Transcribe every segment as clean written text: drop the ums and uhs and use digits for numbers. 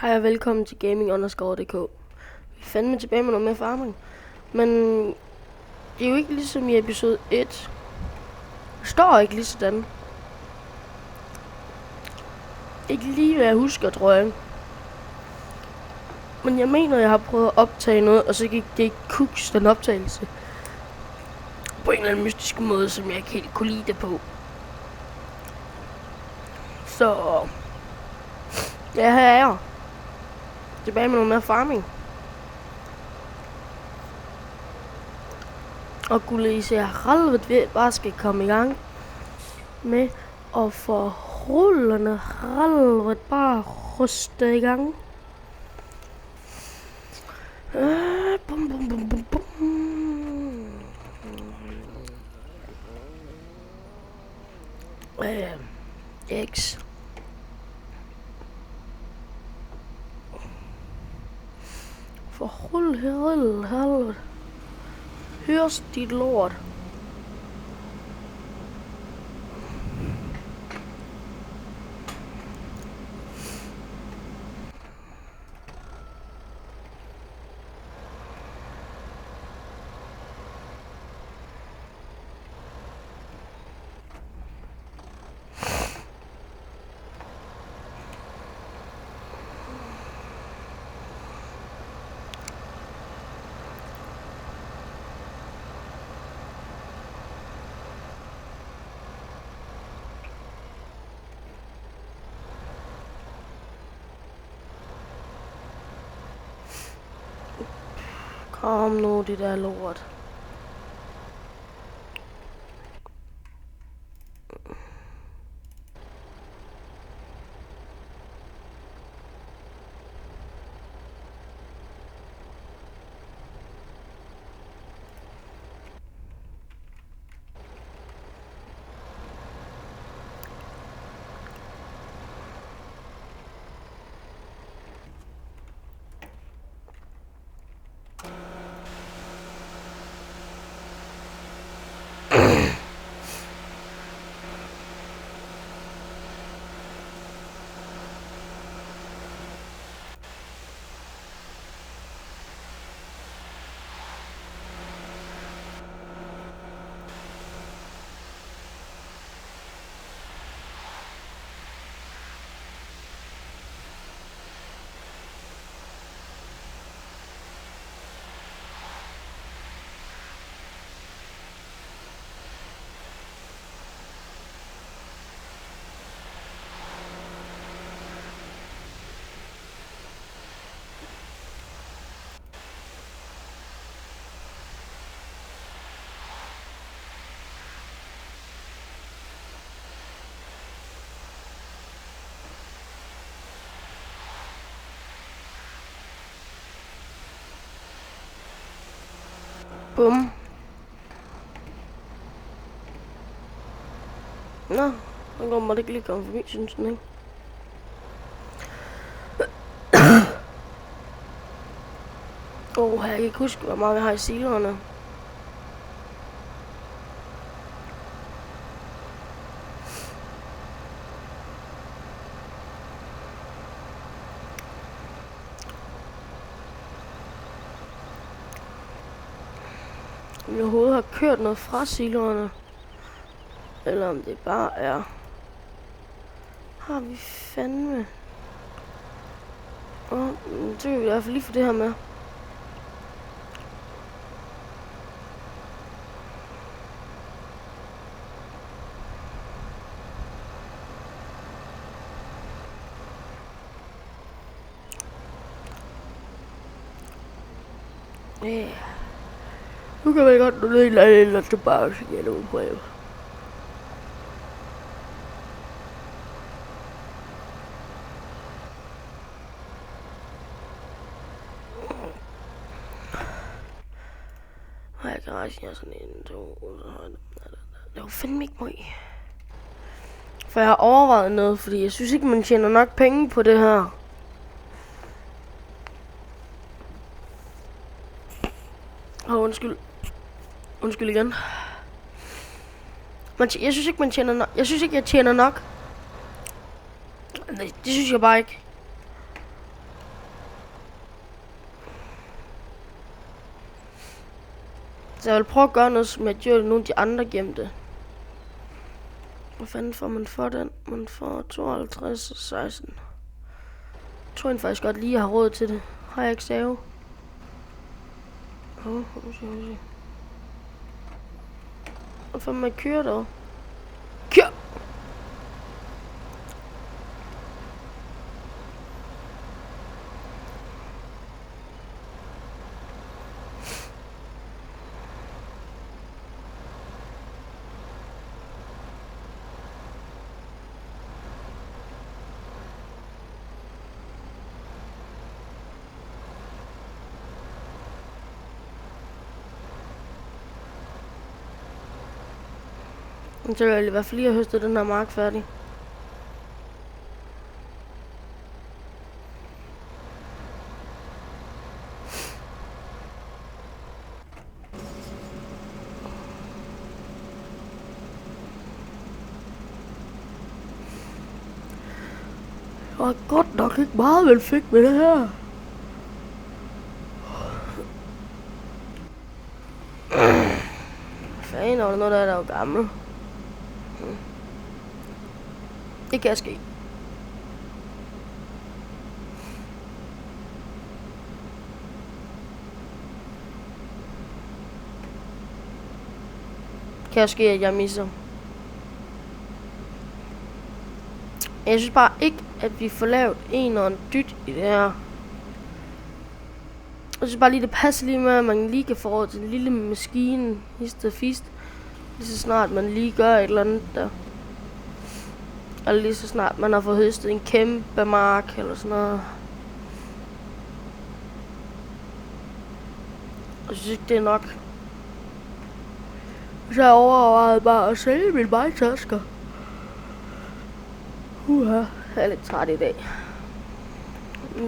Hej og velkommen til gaming_dk. Vi er fandme tilbage med noget mere farming. Men det er jo ikke ligesom i episode 1. Det står ikke lige sådan. Ikke lige hvad jeg husker, tror jeg. Men jeg mener, jeg har prøvet at optage noget, og så gik det ikke kuks, den optagelse. På en eller anden mystisk måde, som jeg ikke helt kunne lide det på. Så ja, her er jeg. Tilbage med noget mere farming. Og Gulli siger helvede ved, bare skal komme i gang med at få rullerne helvede bare ryste i gang. Bum, bum, bum, bum, bum. X. For helvede. Høres dit lort. Kom nu, det der lort. Bum. Nå, så går man ikke lige komme forbi, synes den, ikke? Jeg kan ikke huske, hvor meget vi har i siloerne. Om jeg overhovedet har kørt noget fra siloerne. Eller om det bare er... Har vi fandme... Så kan vi i hvert fald lige få det her med. Yeah. Nu kan man godt nå eller tilbage igen og prøve. Her i garagen er sådan en, to... Det var fandme ikke meget. For jeg har overvejet noget, fordi jeg synes ikke, man tjener nok penge på det her. Undskyld igen. Jeg synes ikke, man tjener nok. Jeg synes ikke, jeg tjener nok. Nej, det synes jeg bare ikke. Så jeg vil prøve at gøre noget, som jeg gjorde nogle af de andre gemte. Hvad fanden får man for den? Man får 52 og 16. Jeg tror jeg faktisk godt lige, jeg har råd til det. Har jeg ikke save? Hvad fanden man kører dog? Kør! Så vil jeg i hvert fald lige have høstet den her mark færdig. Det var godt nok ikke meget, man fik med det her. Fanden, var der noget der var gammel. Det kan ske. Kan ske, at jeg misser. Jeg synes bare ikke, at vi får lavet en og en dyt i det her. Jeg synes bare lige, det passer lige med, at man lige kan få råd til en lille maskine, hist og fist. Lige så snart man lige gør et eller andet der. Eller lige så snart man har fået høstet en kæmpe mark eller sådan noget. Jeg synes ikke, det er nok. Så jeg overvejede bare at sælge mine majtasker. Jeg er lidt træt i dag.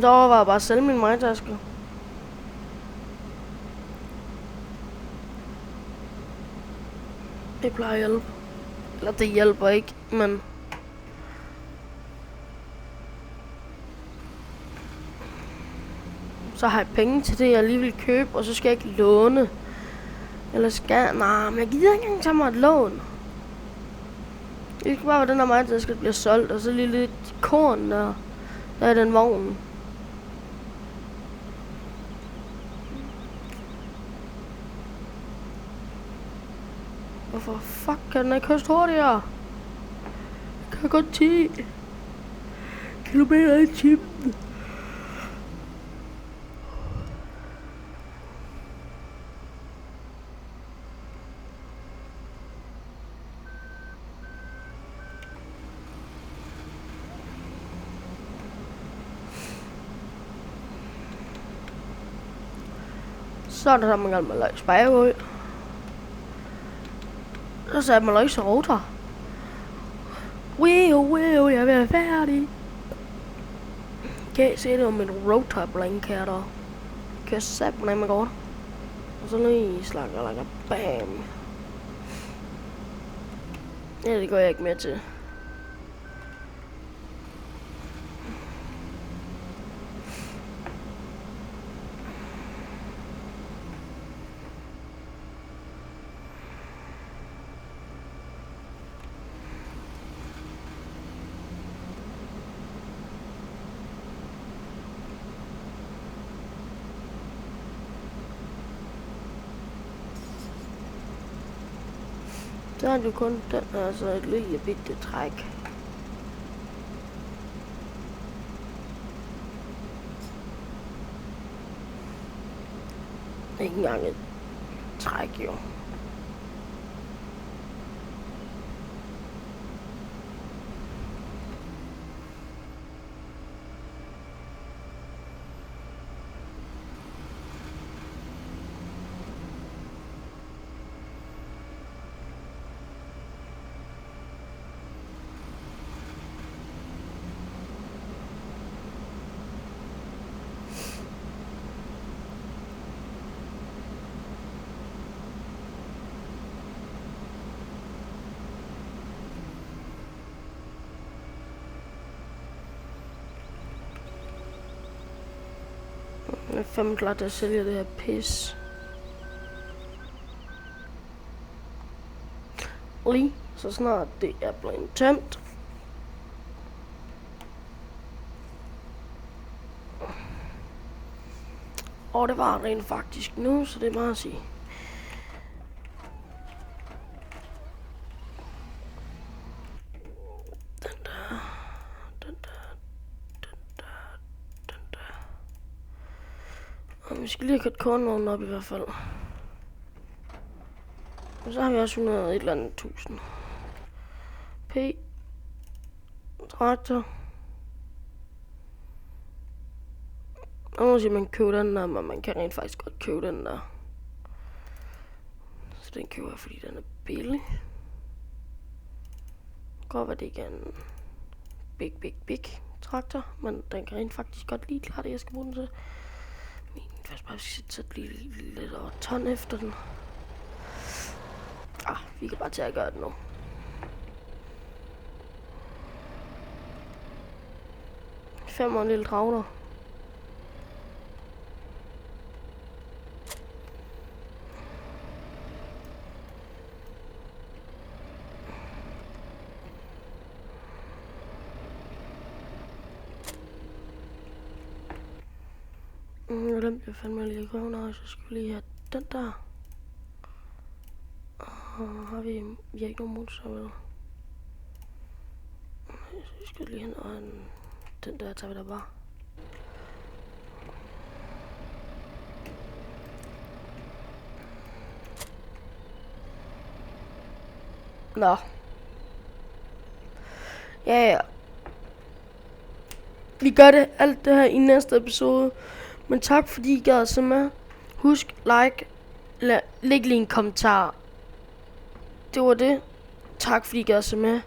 Så overvejede jeg bare at sælge mine majtasker. Det plejer at hjælpe. Eller det hjælper ikke, men... Så har jeg penge til det, jeg lige vil købe, og så skal jeg ikke låne. Eller skal... Nej, men jeg gider ikke engang tage mig et lån. Det skal bare være den der meget, der skal blive solgt, og så lige lidt korn der er den vogn. Hvorfor fuck kan den ikke høste hurtigere? Jeg kan godt 10 kilometer i timen. Så er der man gerne med løg spejre. Så sagde man løg så roter. Wow, jeg vil være færdig. Kan I se det om min rotor blank her der? Kan jeg sætte mig med godt. Og så lige slakker like bam. Ja, det går jeg ikke mere til. Så er det kun den, altså et lille bitte træk. Ikke engang et træk, jo. Jeg er fandme klar til at sælge det her pis. lige så snart det er blevet tømt. Og det var rent faktisk nu, så det er meget at sige. Og vi skal lige have kørt kornvognen op i hvert fald. Og så har vi også 100 et eller andet 1000. P. Traktor. Og nu siger man købe den der, men man kan rent faktisk godt købe den der. Så den køber jeg, fordi den er billig. Godt være det ikke er en big traktor, men den kan rent faktisk godt lige klare det, jeg skal bruge den til. Men først bare sætte lige lidt over ton efter den. Vi kan bare tage at gøre det nu. Fem og en lille traktor. Jeg glemte jeg fandme lige købe, så skal vi lige have den der. Og har vi ikke nogen motor, vel? Så vi skal lige hen og den der tager vi der bare. Nå. Ja. Vi gør det alt det her i næste episode. Men tak fordi I gad at se med. Husk, like, læg lige en kommentar. Det var det. Tak fordi I gad at se med.